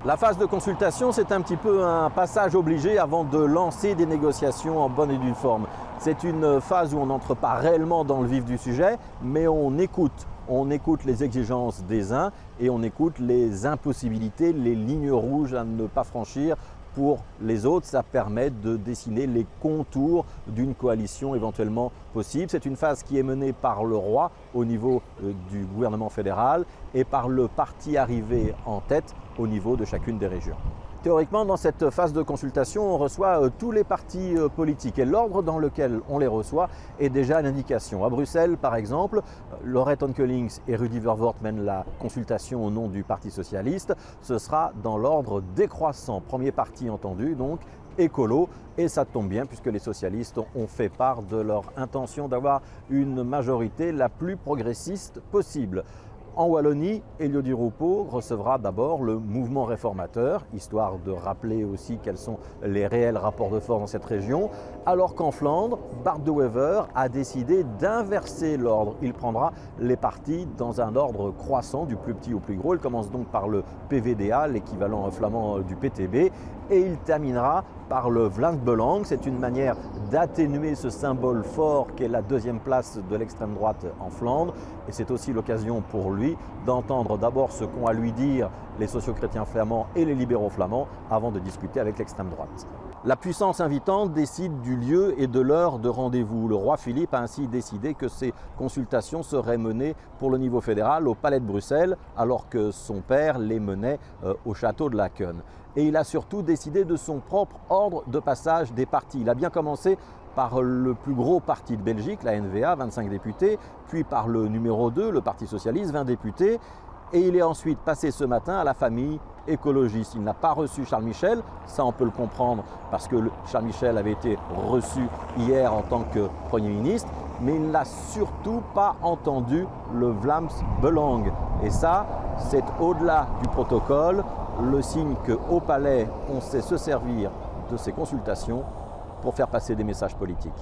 La phase de consultation, c'est un petit peu un passage obligé avant de lancer des négociations en bonne et due forme. C'est une phase où on n'entre pas réellement dans le vif du sujet, mais on écoute les exigences des uns et on écoute les impossibilités, les lignes rouges à ne pas franchir. Pour les autres, ça permet de dessiner les contours d'une coalition éventuellement possible. C'est une phase qui est menée par le roi au niveau du gouvernement fédéral et par le parti arrivé en tête au niveau de chacune des régions. Théoriquement, dans cette phase de consultation, on reçoit tous les partis politiques et l'ordre dans lequel on les reçoit est déjà l'indication. À Bruxelles, par exemple, Laurette Onkelings et Rudy Verwoerd mènent la consultation au nom du Parti socialiste. Ce sera dans l'ordre décroissant. Premier parti entendu, donc écolo, et ça tombe bien puisque les socialistes ont fait part de leur intention d'avoir une majorité la plus progressiste possible. En Wallonie, Elio Di Rupo recevra d'abord le mouvement réformateur, histoire de rappeler aussi quels sont les réels rapports de force dans cette région, alors qu'en Flandre, Bart de Wever a décidé d'inverser l'ordre. Il prendra les partis dans un ordre croissant, du plus petit au plus gros. Il commence donc par le PVDA, l'équivalent flamand du PTB, et il terminera par le Vlaams Belang. C'est une manière d'atténuer ce symbole fort qu'est la deuxième place de l'extrême droite en Flandre. Et c'est aussi l'occasion pour lui d'entendre d'abord ce qu'ont à lui dire les socio-chrétiens flamands et les libéraux flamands avant de discuter avec l'extrême droite. La puissance invitante décide du lieu et de l'heure de rendez-vous. Le roi Philippe a ainsi décidé que ces consultations seraient menées pour le niveau fédéral au Palais de Bruxelles, alors que son père les menait au château de Laken. Et il a surtout décidé de son propre ordre de passage des partis. Il a bien commencé par le plus gros parti de Belgique, la NVA, 25 députés, puis par le numéro 2, le Parti socialiste, 20 députés. Et il est ensuite passé ce matin à la famille écologiste. Il n'a pas reçu Charles Michel, ça on peut le comprendre parce que Charles Michel avait été reçu hier en tant que Premier ministre, mais il n'a surtout pas entendu le Vlaams Belang. Et ça, c'est au-delà du protocole, le signe qu'au Palais, on sait se servir de ces consultations pour faire passer des messages politiques.